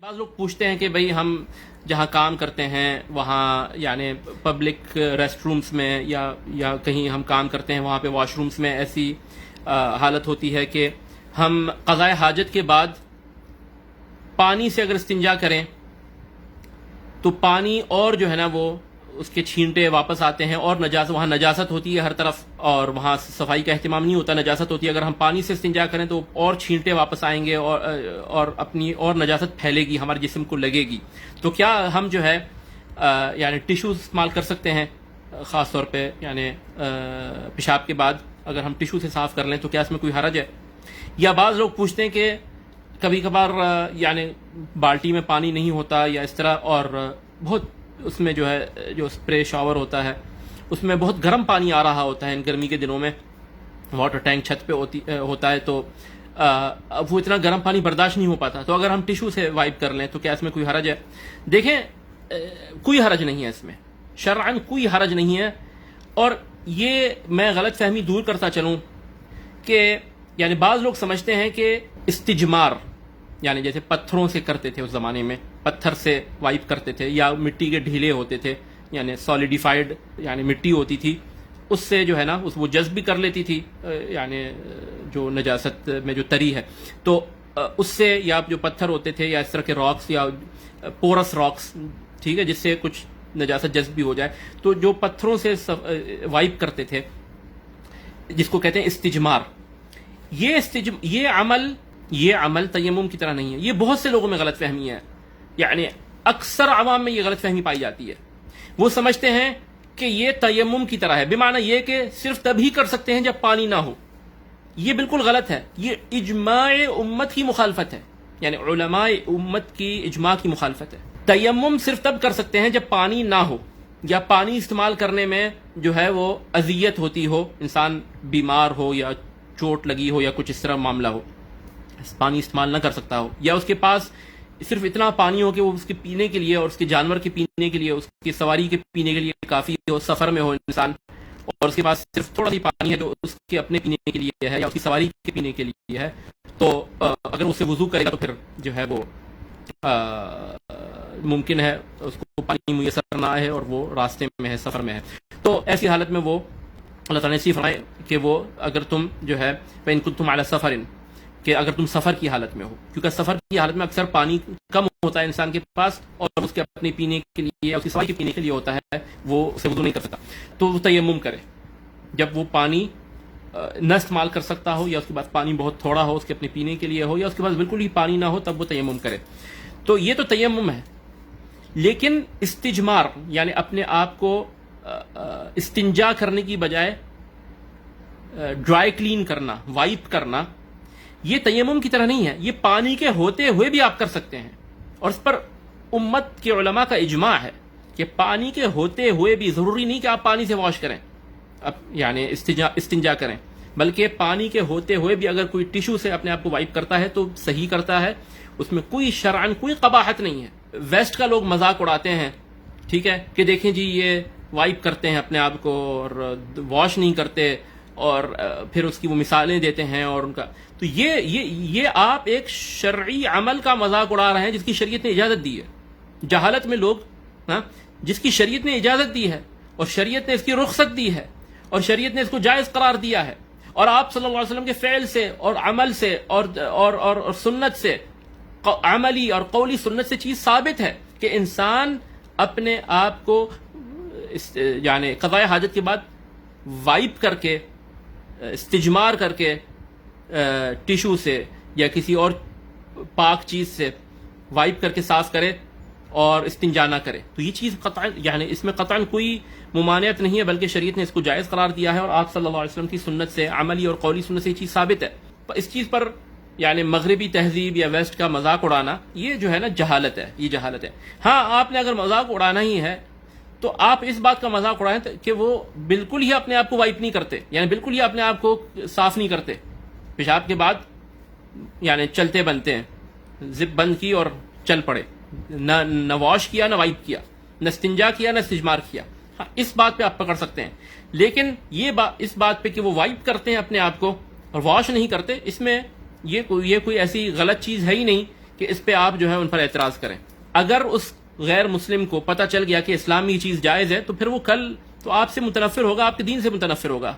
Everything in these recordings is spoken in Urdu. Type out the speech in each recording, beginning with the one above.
بعض لوگ پوچھتے ہیں کہ بھئی ہم جہاں کام کرتے ہیں وہاں یعنی پبلک ریسٹ رومز میں یا کہیں ہم کام کرتے ہیں وہاں پہ واش رومز میں ایسی حالت ہوتی ہے کہ ہم قضاء حاجت کے بعد پانی سے اگر استنجا کریں تو پانی اور جو ہے نا وہ اس کے چھینٹے واپس آتے ہیں اور وہاں نجاست ہوتی ہے ہر طرف اور وہاں صفائی کا اہتمام نہیں ہوتا، نجاست ہوتی ہے. اگر ہم پانی سے استنجا کریں تو اور چھینٹے واپس آئیں گے اور اپنی اور نجاست پھیلے گی، ہمارے جسم کو لگے گی. تو کیا ہم جو ہے یعنی ٹیشوز استعمال کر سکتے ہیں خاص طور پہ یعنی پیشاب کے بعد اگر ہم ٹیشو سے صاف کر لیں تو کیا اس میں کوئی حرج ہے؟ یا بعض لوگ پوچھتے ہیں کہ کبھی کبھار یعنی بالٹی میں پانی نہیں ہوتا یا اس طرح، اور بہت اس میں جو ہے جو اسپرے شاور ہوتا ہے اس میں بہت گرم پانی آ رہا ہوتا ہے. ان گرمی کے دنوں میں واٹر ٹینک چھت پہ ہوتا ہے تو اب وہ اتنا گرم پانی برداشت نہیں ہو پاتا. تو اگر ہم ٹیشو سے وائپ کر لیں تو کیا اس میں کوئی حرج ہے؟ دیکھیں کوئی حرج نہیں ہے، اس میں شرعاً کوئی حرج نہیں ہے. اور یہ میں غلط فہمی دور کرتا چلوں کہ یعنی بعض لوگ سمجھتے ہیں کہ استجمار یعنی جیسے پتھروں سے کرتے تھے، اس زمانے میں پتھر سے وائپ کرتے تھے یا مٹی کے ڈھیلے ہوتے تھے یعنی سالیڈیفائڈ یعنی مٹی ہوتی تھی اس سے جو ہے نا وہ جذب بھی کر لیتی تھی یعنی جو نجاست میں جو تری ہے تو اس سے، یا جو پتھر ہوتے تھے یا اس طرح کے راکس یا پورس راکس، ٹھیک ہے، جس سے کچھ نجاست جذب بھی ہو جائے، تو جو پتھروں سے وائپ کرتے تھے جس کو کہتے ہیں استجمار، یہ عمل تیمم کی طرح نہیں ہے. یہ بہت سے لوگوں میں غلط فہمی ہے، یعنی اکثر عوام میں یہ غلط فہمی پائی جاتی ہے. وہ سمجھتے ہیں کہ یہ تیمم کی طرح ہے، بمعنی یہ کہ صرف تبھی کر سکتے ہیں جب پانی نہ ہو. یہ بالکل غلط ہے. یہ اجماع امت کی مخالفت ہے، یعنی علماء امت کی اجماع کی مخالفت ہے. تیمم صرف تب کر سکتے ہیں جب پانی نہ ہو یا پانی استعمال کرنے میں جو ہے وہ اذیت ہوتی ہو، انسان بیمار ہو یا چوٹ لگی ہو یا کچھ اس طرح معاملہ ہو، پانی استعمال نہ کر سکتا ہو، یا اس کے پاس صرف اتنا پانی ہو کہ وہ اس کے پینے کے لیے اور اس کے جانور کے پینے کے لیے، اس کی سواری کے پینے کے لیے کافی ہو، سفر میں ہو انسان اور اس کے پاس صرف تھوڑا سی پانی ہے جو اس کے اپنے پینے کے لیے ہے یا اس کی سواری کے پینے کے لیے ہے، تو اگر اسے وضو کرے گا تو پھر جو ہے وہ ممکن ہے اس کو پانی میسر نہ ہے اور وہ راستے میں ہے، سفر میں ہے. تو ایسی حالت میں وہ اللہ تعالیٰ نے اسی فرمائے کہ وہ اگر تم جو ہے فَإِن كُنتُمْ عَلَى سَفَرٍ، کہ اگر تم سفر کی حالت میں ہو، کیونکہ سفر کی حالت میں اکثر پانی کم ہوتا ہے انسان کے پاس اور اس کے اپنے پینے کے لیے یا اس کی سواری کے پینے کے لیے ہوتا ہے، وہ اسے وضو نہیں کر سکتا، تو وہ تیمم کرے. جب وہ پانی نہ استعمال کر سکتا ہو یا اس کے پاس پانی بہت تھوڑا ہو، اس کے اپنے پینے کے لیے ہو یا اس کے پاس بالکل ہی پانی نہ ہو، تب وہ تیمم کرے. تو یہ تو تیمم ہے. لیکن استجمار یعنی اپنے آپ کو استنجا کرنے کی بجائے ڈرائی کلین کرنا، وائپ کرنا، یہ تیمم کی طرح نہیں ہے. یہ پانی کے ہوتے ہوئے بھی آپ کر سکتے ہیں، اور اس پر امت کے علماء کا اجماع ہے کہ پانی کے ہوتے ہوئے بھی ضروری نہیں کہ آپ پانی سے واش کریں، اب یعنی استنجا کریں، بلکہ پانی کے ہوتے ہوئے بھی اگر کوئی ٹیشو سے اپنے آپ کو وائپ کرتا ہے تو صحیح کرتا ہے، اس میں کوئی شرعاً کوئی قباحت نہیں ہے. ویسٹ کا لوگ مذاق اڑاتے ہیں، ٹھیک ہے، کہ دیکھیں جی یہ وائپ کرتے ہیں اپنے آپ کو اور واش نہیں کرتے، اور پھر اس کی وہ مثالیں دیتے ہیں اور ان کا، تو یہ آپ ایک شرعی عمل کا مذاق اڑا رہے ہیں جس کی شریعت نے اجازت دی ہے. جہالت میں لوگ جس کی شریعت نے اجازت دی ہے اور شریعت نے اس کی رخصت دی ہے اور شریعت نے اس کو جائز قرار دیا ہے، اور آپ صلی اللہ علیہ وسلم کے فعل سے اور عمل سے اور سنت سے، عملی اور قولی سنت سے چیز ثابت ہے کہ انسان اپنے آپ کو یعنی قضاء حاجت کے بعد وائپ کر کے، استجمار کر کے ٹیشو سے یا کسی اور پاک چیز سے وائپ کر کے صاف کرے اور استنجا نہ کرے. تو یہ چیز قطعاً یعنی اس میں قطعاً کوئی ممانعت نہیں ہے، بلکہ شریعت نے اس کو جائز قرار دیا ہے، اور آپ صلی اللہ علیہ وسلم کی سنت سے، عملی اور قولی سنت سے یہ چیز ثابت ہے. اس چیز پر یعنی مغربی تہذیب یا ویسٹ کا مذاق اڑانا، یہ جو ہے نا جہالت ہے، یہ جہالت ہے. ہاں آپ نے اگر مذاق اڑانا ہی ہے تو آپ اس بات کا مذاق اڑائیں کہ وہ بالکل ہی اپنے آپ کو وائپ نہیں کرتے، یعنی بالکل ہی اپنے آپ کو صاف نہیں کرتے پیشاب کے بعد، یعنی چلتے بنتے ہیں، زپ بند کی اور چل پڑے، نہ واش کیا، نہ وائپ کیا، نہ استنجا کیا، نہ استجمار کیا. ہاں اس بات پہ آپ پکڑ سکتے ہیں. لیکن اس بات پہ کہ وہ وائپ کرتے ہیں اپنے آپ کو اور واش نہیں کرتے، اس میں یہ کوئی ایسی غلط چیز ہے ہی نہیں کہ اس پہ آپ جو ہے ان پر اعتراض کریں. اگر اس غیر مسلم کو پتہ چل گیا کہ اسلام میں یہ چیز جائز ہے تو پھر وہ کل تو آپ سے متنفر ہوگا, آپ کے دین سے متنفر ہوگا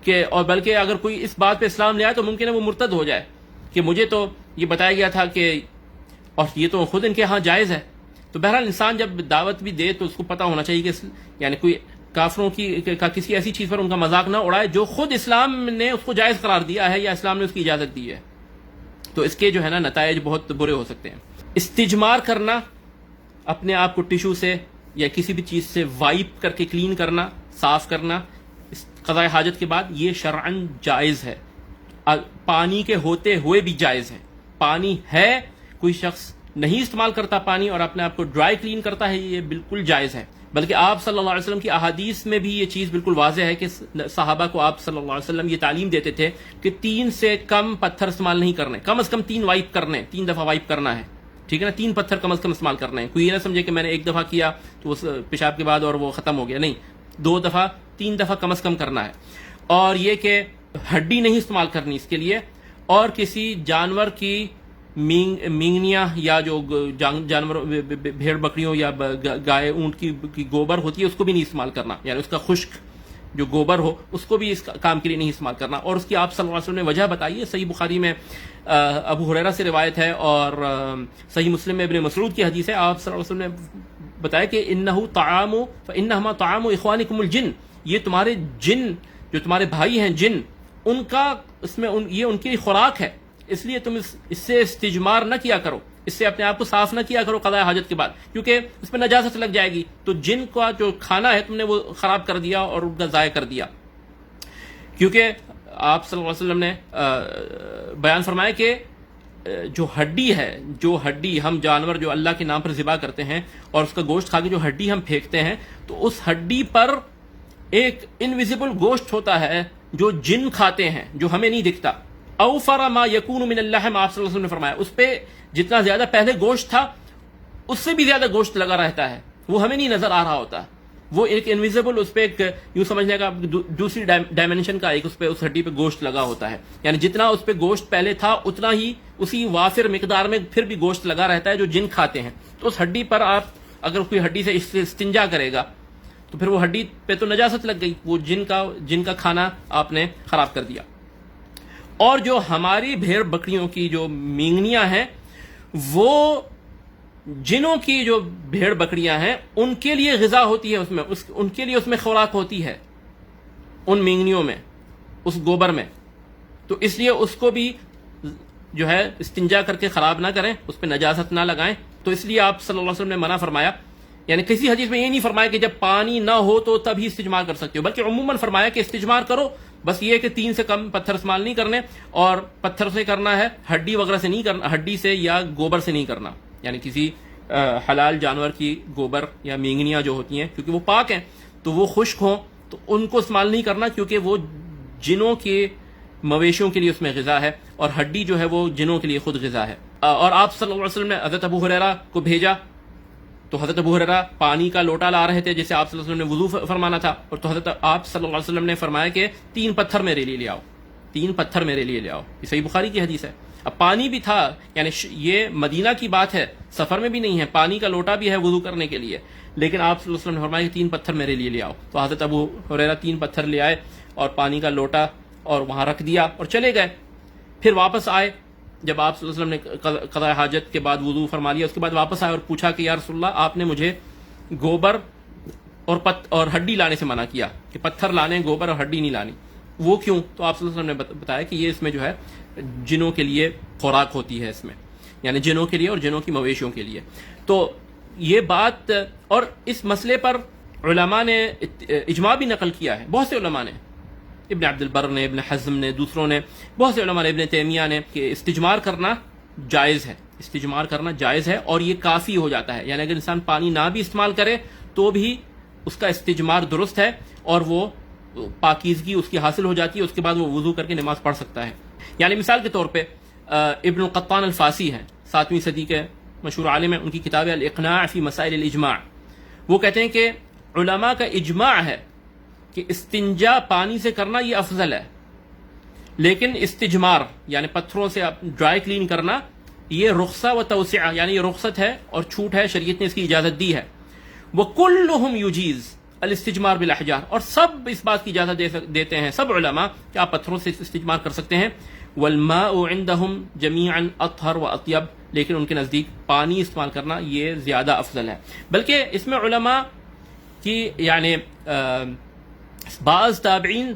کہ, اور بلکہ اگر کوئی اس بات پہ اسلام لے آئے تو ممکن ہے وہ مرتد ہو جائے کہ مجھے تو یہ بتایا گیا تھا کہ, اور یہ تو خود ان کے ہاں جائز ہے. تو بہرحال انسان جب دعوت بھی دے تو اس کو پتہ ہونا چاہیے کہ یعنی کوئی کافروں کا کسی ایسی چیز پر ان کا مذاق نہ اڑائے جو خود اسلام نے اس کو جائز قرار دیا ہے یا اسلام نے اس کی اجازت دی ہے. تو اس کے جو ہے نا نتائج بہت برے ہو سکتے ہیں. استجمار کرنا, اپنے آپ کو ٹیشو سے یا کسی بھی چیز سے وائپ کر کے کلین کرنا, صاف کرنا قضاء حاجت کے بعد, یہ شرعاً جائز ہے. پانی کے ہوتے ہوئے بھی جائز ہے. پانی ہے, کوئی شخص نہیں استعمال کرتا پانی اور اپنے آپ کو ڈرائی کلین کرتا ہے, یہ بالکل جائز ہے. بلکہ آپ صلی اللہ علیہ وسلم کی احادیث میں بھی یہ چیز بالکل واضح ہے کہ صحابہ کو آپ صلی اللہ علیہ وسلم یہ تعلیم دیتے تھے کہ 3 سے کم پتھر استعمال نہیں کرنے, کم از کم 3 وائپ کرنے, 3 دفعہ وائپ کرنا ہے, ٹھیک ہے نا, 3 پتھر کم از کم استعمال کرنے ہیں. کوئی یہ نہ سمجھے کہ میں نے 1 دفعہ کیا تو اس پیشاب کے بعد اور وہ ختم ہو گیا, نہیں, 2 دفعہ 3 دفعہ کم از کم کرنا ہے. اور یہ کہ ہڈی نہیں استعمال کرنی اس کے لیے, اور کسی جانور کی مینگنیاں یا جو جانور بھیڑ بکریوں یا گائے اونٹ کی گوبر ہوتی ہے اس کو بھی نہیں استعمال کرنا, یعنی اس کا خشک جو گوبر ہو اس کو بھی اس کام کے لیے نہیں استعمال کرنا. اور اس کی آپ صلی اللہ علیہ وسلم نے وجہ بتائی ہے. صحیح بخاری میں ابو ہریرہ سے روایت ہے اور صحیح مسلم میں ابن مسعود کی حدیث ہے. آپ صلی اللہ علیہ وسلم نے بتایا کہ انہو طعام فانہما طعام اخوانکم الجن, یہ تمہارے جن جو تمہارے بھائی ہیں جن, ان کا اس میں یہ ان کی خوراک ہے, اس لیے تم اس سے استجمار نہ کیا کرو, اس سے اپنے آپ کو صاف نہ کیا کرو قضاء حاجت کے بعد, کیونکہ اس پہ نجاست لگ جائے گی. تو جن کا جو کھانا ہے تم نے وہ خراب کر دیا اور ان کا ضائع کر دیا. کیونکہ آپ صلی اللہ علیہ وسلم نے بیان فرمایا کہ جو ہڈی ہم جانور جو اللہ کے نام پر ذبح کرتے ہیں اور اس کا گوشت کھا کے جو ہڈی ہم پھینکتے ہیں, تو اس ہڈی پر ایک انویزیبل گوشت ہوتا ہے جو جن کھاتے ہیں, جو ہمیں نہیں دکھتا. اوفر ما یکون من اللحم, آپ صلی اللہ علیہ وسلم نے فرمایا اس پہ جتنا زیادہ پہلے گوشت تھا اس سے بھی زیادہ گوشت لگا رہتا ہے, وہ ہمیں نہیں نظر آ رہا ہوتا. وہ ایک انویزیبل, اس پہ ایک یوں سمجھنے کا دوسری ڈائمینشن کا ایک اس پہ اس ہڈی پہ گوشت لگا ہوتا ہے, یعنی جتنا اس پہ گوشت پہلے تھا اتنا ہی اسی وافر مقدار میں پھر بھی گوشت لگا رہتا ہے جو جن کھاتے ہیں. تو اس ہڈی پر آپ اگر کوئی ہڈی سے استنجا کرے گا تو پھر وہ ہڈی پہ تو نجاست لگ گئی, وہ جن کا کھانا آپ نے خراب کر دیا. اور جو ہماری بھیڑ بکریوں کی جو مینگنیاں ہیں, وہ جنوں کی جو بھیڑ بکریاں ہیں ان کے لیے غذا ہوتی ہے, ان کے لیے اس میں خوراک ہوتی ہے, ان مینگنیوں میں, اس گوبر میں. تو اس لیے اس کو بھی جو ہے استنجا کر کے خراب نہ کریں, اس پہ نجاست نہ لگائیں. تو اس لیے آپ صلی اللہ علیہ وسلم نے منع فرمایا, یعنی کسی حدیث میں یہ نہیں فرمایا کہ جب پانی نہ ہو تو تبھی استجمار کر سکتے ہو, بلکہ عموماً فرمایا کہ استجمار کرو, بس یہ کہ 3 سے کم پتھر استعمال نہیں کرنے, اور پتھر سے کرنا ہے, ہڈی وغیرہ سے نہیں کرنا, ہڈی سے یا گوبر سے نہیں کرنا, یعنی کسی حلال جانور کی گوبر یا مینگنیاں جو ہوتی ہیں کیونکہ وہ پاک ہیں تو وہ خشک ہوں تو ان کو استعمال نہیں کرنا, کیونکہ وہ جنوں کے مویشیوں کے لیے اس میں غذا ہے, اور ہڈی جو ہے وہ جنوں کے لیے خود غذا ہے. اور آپ صلی اللہ علیہ وسلم نے حضرت ابو ہریرہ کو بھیجا, تو حضرت ابو ہریرہ پانی کا لوٹا لا رہے تھے جسے آپ صلی اللہ علیہ وسلم نے وضو فرمانا تھا, اور تو حضرت آپ صلی اللہ علیہ وسلم نے فرمایا کہ 3 پتھر میرے لیے لے آؤ, 3 پتھر میرے لیے لے آؤ. یہ صحیح بخاری کی حدیث ہے. اب پانی بھی تھا, یعنی یہ مدینہ کی بات ہے, سفر میں بھی نہیں ہے, پانی کا لوٹا بھی ہے وضو کرنے کے لیے, لیکن آپ صلی اللہ علیہ وسلم نے فرمایا کہ 3 پتھر میرے لیے لے آؤ. تو حضرت ابو ہریرہ 3 پتھر لے آئے اور پانی کا لوٹا اور وہاں رکھ دیا اور چلے گئے. پھر واپس آئے, جب آپ صلی اللہ علیہ وسلم نے قضاء حاجت کے بعد وضو فرما لیا, اس کے بعد واپس آئے اور پوچھا کہ یا رسول اللہ آپ نے مجھے گوبر اور ہڈی لانے سے منع کیا, کہ پتھر لانے, گوبر اور ہڈی نہیں لانی, وہ کیوں؟ تو آپ صلی اللہ علیہ وسلم نے بتایا کہ یہ اس میں جو ہے جنوں کے لیے خوراک ہوتی ہے, اس میں یعنی جنوں کے لیے اور جنوں کی مویشیوں کے لیے. تو یہ بات, اور اس مسئلے پر علماء نے اجماع بھی نقل کیا ہے, بہت سے علماء نے, ابن عبد البر نے, ابن حزم نے, دوسروں نے, بہت سے علماء نے, ابن تیمیہ نے, کہ استجمار کرنا جائز ہے, استجمار کرنا جائز ہے اور یہ کافی ہو جاتا ہے. یعنی اگر انسان پانی نہ بھی استعمال کرے تو بھی اس کا استجمار درست ہے اور وہ پاکیزگی اس کی حاصل ہو جاتی ہے, اس کے بعد وہ وضو کر کے نماز پڑھ سکتا ہے. یعنی مثال کے طور پہ ابن القطان الفاسی ہیں, 7ویں صدی کے مشہور عالم ہیں, ان کی کتاب ہے الاقناع فی مسائل الاجماع. وہ کہتے ہیں کہ علماء کا اجماع ہے کہ استنجا پانی سے کرنا یہ افضل ہے, لیکن استجمار یعنی پتھروں سے ڈرائی کلین کرنا یہ رخصہ و توسعہ یعنی یہ رخصت ہے اور چھوٹ ہے، شریعت نے اس کی اجازت دی ہے. وَكُلُّهُمْ يُجِيزُ الاستجمار بالاحجار، اور سب اس بات کی اجازت دیتے ہیں سب علماء کہ آپ پتھروں سے استجمار کر سکتے ہیں. وَالْمَاءُ عِنْدَهُمْ جَمِيعًا أَطْهَرُ وَأَطْيَبُ، لیکن ان کے نزدیک پانی استعمال کرنا یہ زیادہ افضل ہے. بلکہ اس میں علماء کی یعنی بعض تابعین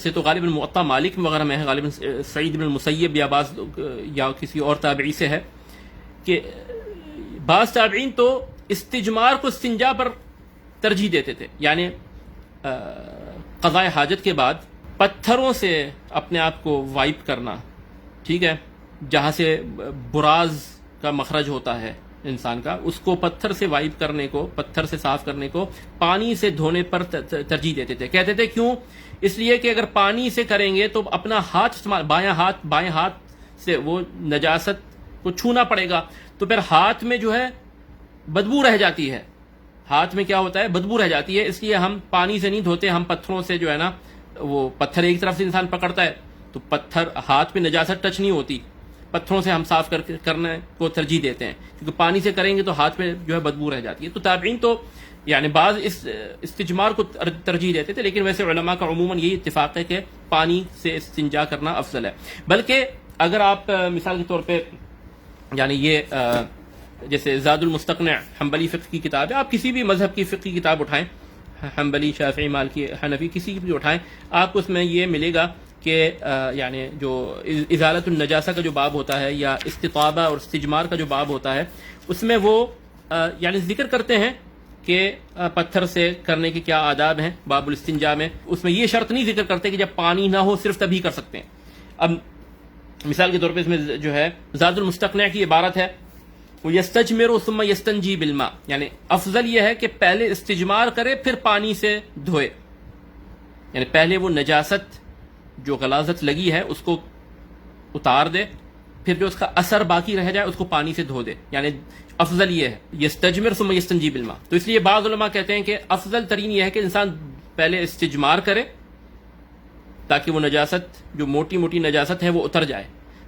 سے تو غالباً موطا مالک وغیرہ میں ہے، غالباً سعید بن المسیب یا بعض یا کسی اور تابعی سے ہے کہ بعض تابعین تو استجمار کو استنجا پر ترجیح دیتے تھے، یعنی قضاء حاجت کے بعد پتھروں سے اپنے آپ کو وائپ کرنا، ٹھیک ہے، جہاں سے براز کا مخرج ہوتا ہے انسان کا، اس کو پتھر سے وائپ کرنے کو، پتھر سے صاف کرنے کو پانی سے دھونے پر ترجیح دیتے تھے. کہتے تھے کیوں؟ اس لیے کہ اگر پانی سے کریں گے تو اپنا ہاتھ استعمال، بائیں ہاتھ سے وہ نجاست کو چھونا پڑے گا، تو پھر ہاتھ میں جو ہے بدبو رہ جاتی ہے، ہاتھ میں کیا ہوتا ہے، بدبو رہ جاتی ہے. اس لیے ہم پانی سے نہیں دھوتے، ہم پتھروں سے جو ہے نا، وہ پتھر ایک طرف سے انسان پکڑتا ہے تو پتھر ہاتھ پہ نجاست ٹچ نہیں ہوتی، پتھروں سے ہم صاف کرنے کو ترجیح دیتے ہیں، کیونکہ پانی سے کریں گے تو ہاتھ پہ جو ہے بدبو رہ جاتی ہے. تو تابعین تو یعنی بعض اس استجمار کو ترجیح دیتے تھے، لیکن ویسے علماء کا عموماً یہی اتفاق ہے کہ پانی سے استنجا کرنا افضل ہے. بلکہ اگر آپ مثال کے طور پہ یعنی یہ جیسے زاد المستقنع حنبلی فقہ کی کتاب ہے، آپ کسی بھی مذہب کی فقہ کی کتاب اٹھائیں، حنبلی، شافعی، مالکی، حنفی، کسی کی بھی اٹھائیں، آپ کو اس میں یہ ملے گا کہ یعنی جو ازالت النجاسہ کا جو باب ہوتا ہے یا استطابہ اور استجمار کا جو باب ہوتا ہے، اس میں وہ یعنی ذکر کرتے ہیں کہ پتھر سے کرنے کے کیا آداب ہیں. باب الاستنجاء میں اس میں یہ شرط نہیں ذکر کرتے کہ جب پانی نہ ہو صرف تبھی کر سکتے ہیں. اب مثال کے طور پہ اس میں جو ہے زاد المستقنع کی عبارت ہے وہ یستجمر ثم یستنجی بالماء، یعنی افضل یہ ہے کہ پہلے استجمار کرے پھر پانی سے دھوئے، یعنی پہلے وہ نجاست جو غلاظت لگی ہے اس کو اتار دے، پھر جو اس کا اثر باقی رہ جائے اس کو پانی سے دھو دے، یعنی افضل یہ ہے یستجمر ثم یستنجی بالماء. تو اس لیے بعض علماء کہتے ہیں کہ افضل ترین یہ ہے کہ انسان پہلے استجمار کرے تاکہ وہ نجاست جو موٹی موٹی نجاست ہے وہ اتر جائے،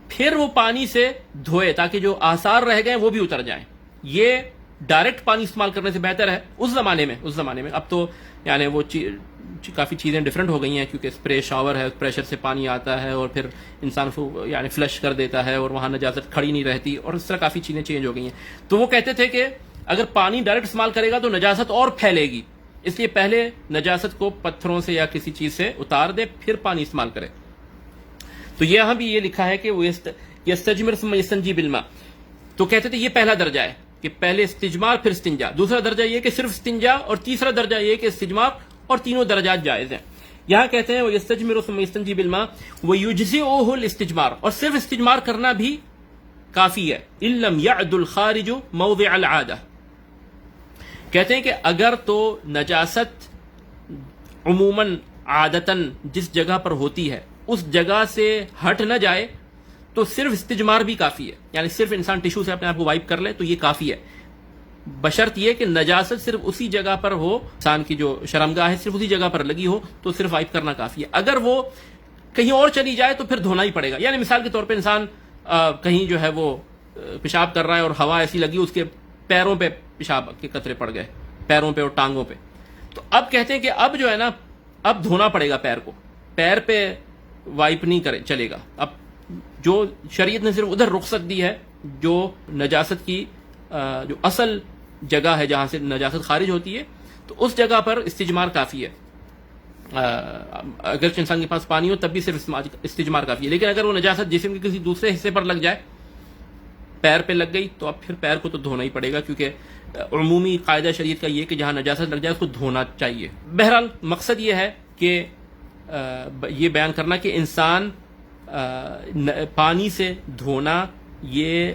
پھر وہ پانی سے دھوئے تاکہ جو آثار رہ گئے وہ بھی اتر جائیں. یہ ڈائریکٹ پانی استعمال کرنے سے بہتر ہے اس زمانے میں. اب تو یعنی وہ کافی چیزیں ڈفرینٹ ہو گئی ہیں، کیونکہ اسپرے شاور ہے، پریشر سے پانی آتا ہے اور پھر انسان کو یعنی فلش کر دیتا ہے اور وہاں نجاست کھڑی نہیں رہتی، اور اس طرح کافی چیزیں چینج ہو گئی ہیں. تو وہ کہتے تھے کہ اگر پانی ڈائریکٹ استعمال کرے گا تو نجاست اور پھیلے گی، اس لیے پہلے نجاست کو پتھروں سے یا کسی چیز سے اتار دے پھر پانی استعمال کرے. تو یہاں بھی یہ لکھا ہے کہ وہ یستجمر ثم یستنجی بالماء. تو کہتے تھے یہ پہلا درجہ ہے کہ پہلے استجمار پھر استنجا، دوسرا درجہ یہ کہ صرف استنجا، اور تیسرا درجہ یہ کہ استجمار، اور تینوں درجات جائز ہیں. یہاں کہتے ہیں وہ یستجمر ثم یستنجی بالماء ویجزئہ الاستجمار، اور صرف استجمار کرنا بھی کافی ہے. ان لم یعد الخارج موضع العادہ، کہتے ہیں کہ اگر تو نجاست عموماً عادتاً جس جگہ پر ہوتی ہے اس جگہ سے ہٹ نہ جائے تو صرف استجمار بھی کافی ہے، یعنی صرف انسان ٹشو سے اپنے آپ کو وائپ کر لے تو یہ کافی ہے، بشرط یہ کہ نجاست صرف اسی جگہ پر ہو، انسان کی جو شرمگاہ ہے صرف اسی جگہ پر لگی ہو تو صرف وائپ کرنا کافی ہے. اگر وہ کہیں اور چلی جائے تو پھر دھونا ہی پڑے گا. یعنی مثال کے طور پہ انسان کہیں جو ہے وہ پیشاب کر رہا ہے اور ہوا ایسی لگی اس کے پیروں پہ پیشاب کے قطرے پڑ گئے، پیروں پہ اور ٹانگوں پہ، تو اب کہتے ہیں کہ اب جو ہے نا اب دھونا پڑے گا پیر کو، پیر پہ وائپ نہیں کرے چلے گا. اب جو شریعت نے صرف ادھر رخصت دی ہے جو نجاست کی جو اصل جگہ ہے جہاں سے نجاست خارج ہوتی ہے، تو اس جگہ پر استجمار کافی ہے. اگر انسان کے پاس پانی ہو تب بھی صرف استجمار کافی ہے، لیکن اگر وہ نجاست جسم کے کسی دوسرے حصے پر لگ جائے، پیر پہ لگ گئی، تو اب پھر پیر کو تو دھونا ہی پڑے گا، کیونکہ عمومی قاعدہ شریعت کا یہ کہ جہاں نجاست لگ جائے اس کو دھونا چاہیے. بہرحال مقصد یہ ہے کہ یہ بیان کرنا کہ انسان پانی سے دھونا یہ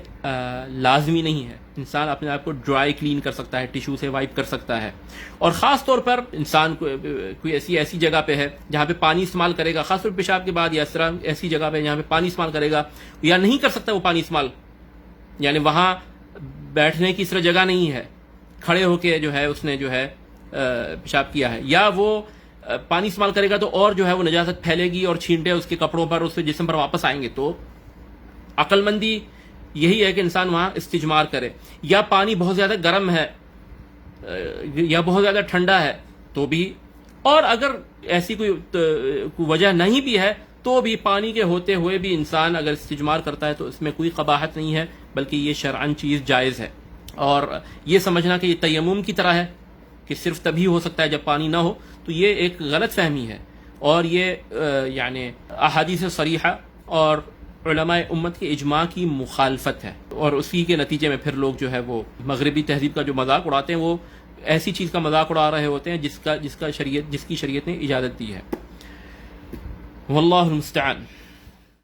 لازمی نہیں ہے. انسان اپنے آپ کو ڈرائی کلین کر سکتا ہے، ٹشو سے وائپ کر سکتا ہے، اور خاص طور پر انسان کو کوئی ایسی جگہ پہ ہے جہاں پہ پانی استعمال کرے گا، خاص طور پہ پیشاب کے بعد یا اس طرح ایسی جگہ پہ جہاں پہ پانی استعمال کرے گا یا نہیں کر سکتا وہ پانی استعمال، یعنی وہاں بیٹھنے کی اس طرح جگہ نہیں ہے، کھڑے ہو کے جو ہے اس نے جو ہے پیشاب کیا ہے، یا وہ پانی استعمال کرے گا تو اور جو ہے وہ نجاست پھیلے گی اور چھینٹے اس کے کپڑوں پر، اس کے جسم پر واپس آئیں گے. تو عقل مندی یہی ہے کہ انسان وہاں استجمار کرے. یا پانی بہت زیادہ گرم ہے یا بہت زیادہ ٹھنڈا ہے تو بھی، اور اگر ایسی کوئی وجہ نہیں بھی ہے تو بھی پانی کے ہوتے ہوئے بھی انسان اگر استجمار کرتا ہے تو اس میں کوئی قباحت نہیں ہے، بلکہ یہ شرعن چیز جائز ہے. اور یہ سمجھنا کہ یہ تیمم کی طرح ہے کہ صرف تبھی ہو سکتا ہے جب پانی نہ ہو، تو یہ ایک غلط فہمی ہے، اور یہ یعنی احادیث صریحہ اور علماء امت کے اجماع کی مخالفت ہے. اور اسی کے نتیجے میں پھر لوگ جو ہے وہ مغربی تہذیب کا جو مذاق اڑاتے ہیں وہ ایسی چیز کا مذاق اڑا رہے ہوتے ہیں جس کی شریعت نے اجازت دی ہے. واللہ المستعان.